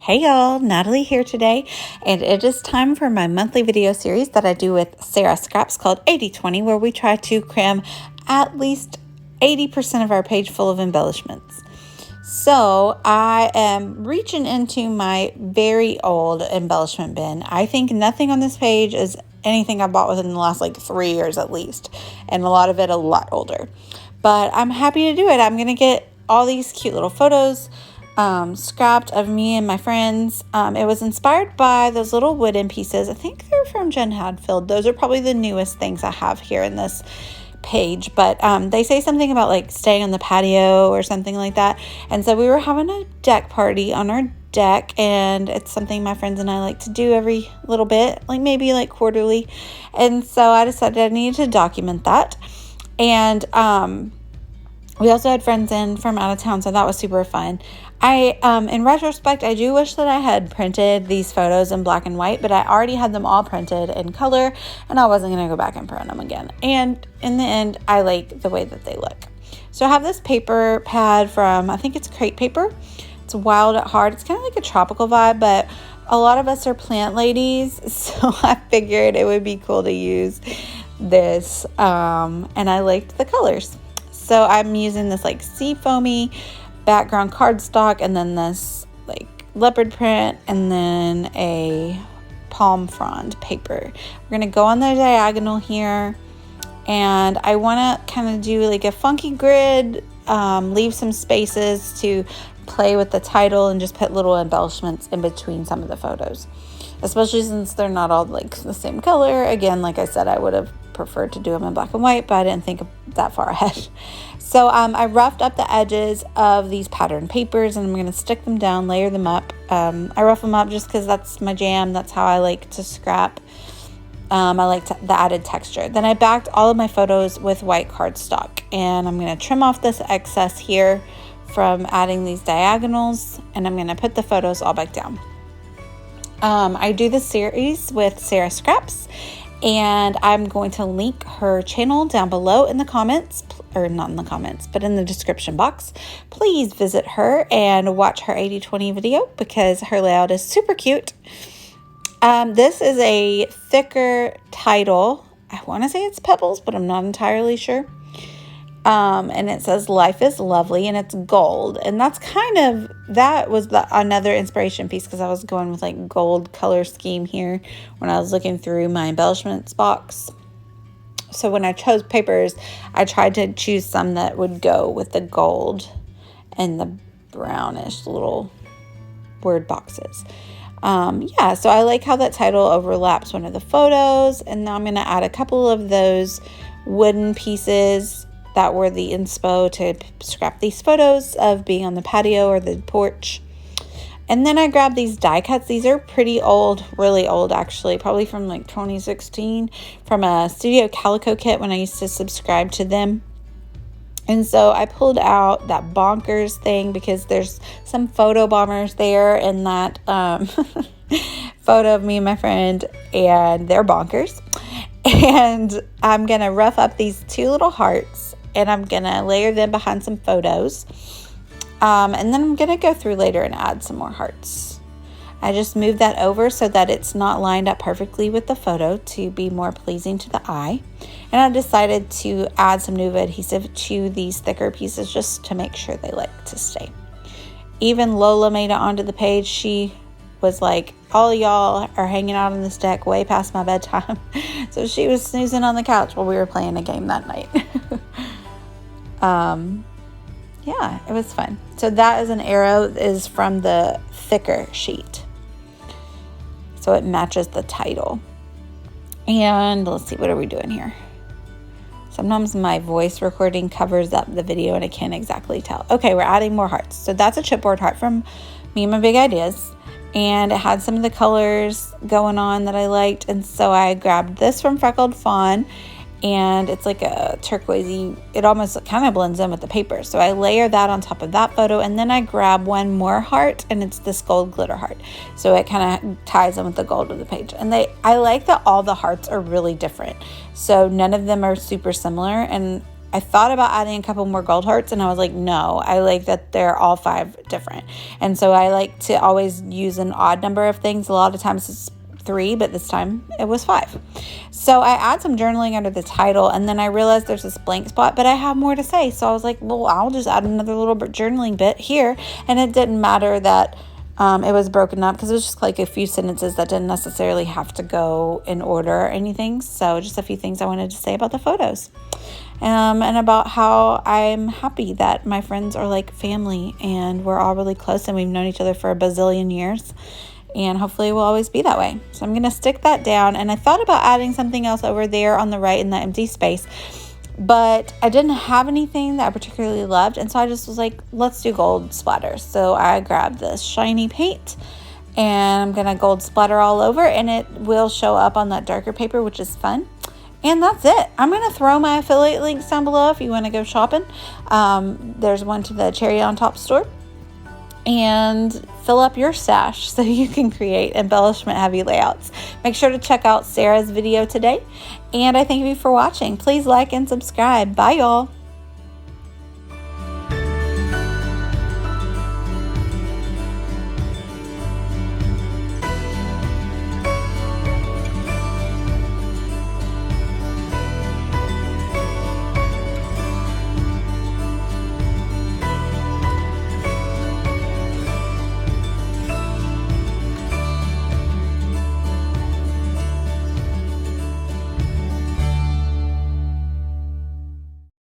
Hey y'all, Natalie here today, and it is time for my monthly video series that I do with Sara Scraps called 80/20, where we try to cram at least 80% of our page full of embellishments. So I am reaching into my very old embellishment bin. I think nothing on this page is anything I bought within the last 3 years at least, and a lot of it a lot older. But I'm happy to do it. I'm going to get all these cute little photos scrapped of me and my friends. It was inspired by those little wooden pieces. I think they're from Jen Hadfield. Those are probably the newest things I have here in this page, but they say something about staying on the patio or something like that. And so we were having a deck party on our deck, and it's something my friends and I like to do every little bit, maybe quarterly. And so I decided I needed to document that. And we also had friends in from out of town, so that was super fun. In retrospect, I do wish that I had printed these photos in black and white, but I already had them all printed in color, and I wasn't going to go back and print them again. And in the end, I like the way that they look. So I have this paper pad from, I think it's crepe paper. It's wild at heart. It's kind of like a tropical vibe, but a lot of us are plant ladies, so I figured it would be cool to use this, and I liked the colors. So I'm using this sea foamy background cardstock, and then this leopard print, and then a palm frond paper. We're going to go on the diagonal here, and I want to kind of do a funky grid, leave some spaces to play with the title, and just put little embellishments in between some of the photos, especially since they're not all the same color. Again, like I said, I would have preferred to do them in black and white, but I didn't think that far ahead. So I roughed up the edges of these pattern papers, and I'm going to stick them down, layer them up. I rough them up just because that's my jam. That's how I like to scrap. I like the added texture. Then I backed all of my photos with white cardstock, and I'm going to trim off this excess here from adding these diagonals, and I'm going to put the photos all back down. I do this series with Sara Scraps, and I'm going to link her channel down below in the comments, or not in the comments, but in the description box. Please visit her and watch her 80/20 video because her layout is super cute. This is a thicker title. I want to say it's Pebbles, but I'm not entirely sure. And it says "Life is Lovely," and it's gold. And that was another inspiration piece, because I was going with gold color scheme here when I was looking through my embellishments box. So when I chose papers, I tried to choose some that would go with the gold and the brownish little word boxes. So I like how that title overlaps one of the photos. And now I'm going to add a couple of those wooden pieces that were the inspo to scrap these photos of being on the patio or the porch. And then I grabbed these die cuts. These are pretty old, really old actually, probably from 2016, from a Studio Calico kit when I used to subscribe to them. And so I pulled out that bonkers thing because there's some photo bombers there in that photo of me and my friend, and they're bonkers. And I'm going to rough up these two little hearts, and I'm going to layer them behind some photos. And then I'm going to go through later and add some more hearts. I just moved that over so that it's not lined up perfectly with the photo to be more pleasing to the eye. And I decided to add some Nuva adhesive to these thicker pieces just to make sure they like to stay. Even Lola made it onto the page. She was like, all y'all are hanging out on this deck way past my bedtime. So she was snoozing on the couch while we were playing a game that night. Yeah, it was fun. So that is an arrow is from the thicker sheet. So it matches the title. And let's see, what are we doing here? Sometimes my voice recording covers up the video and I can't exactly tell. Okay, we're adding more hearts. So that's a chipboard heart from Me and My Big Ideas. And it had some of the colors going on that I liked. And so I grabbed this from Freckled Fawn. And it's like a turquoisey, it almost kind of blends in with the paper. So I layer that on top of that photo, and then I grab one more heart, and it's this gold glitter heart. So it kind of ties in with the gold of the page. And I like that all the hearts are really different. So none of them are super similar. And I thought about adding a couple more gold hearts, and I was like, no, I like that they're all 5 different. And so I like to always use an odd number of things. A lot of times it's 3, but this time it was 5. So I add some journaling under the title, and then I realized there's this blank spot, but I have more to say. So I was like, well, I'll just add another little journaling bit here. And it didn't matter that it was broken up, because it was just like a few sentences that didn't necessarily have to go in order or anything. So just a few things I wanted to say about the photos. And about how I'm happy that my friends are like family, and we're all really close, and we've known each other for a bazillion years. And hopefully we'll always be that way. So I'm going to stick that down. And I thought about adding something else over there on the right in the empty space, but I didn't have anything that I particularly loved. And so I just was like, let's do gold splatters. So I grabbed this shiny paint, and I'm going to gold splatter all over, and it will show up on that darker paper, which is fun. And that's it. I'm going to throw my affiliate links down below if you want to go shopping. There's one to the Cherry on Top store. And fill up your stash so you can create embellishment heavy layouts. Make sure to check out Sarah's video today. And I thank you for watching. Please like and subscribe. Bye, y'all.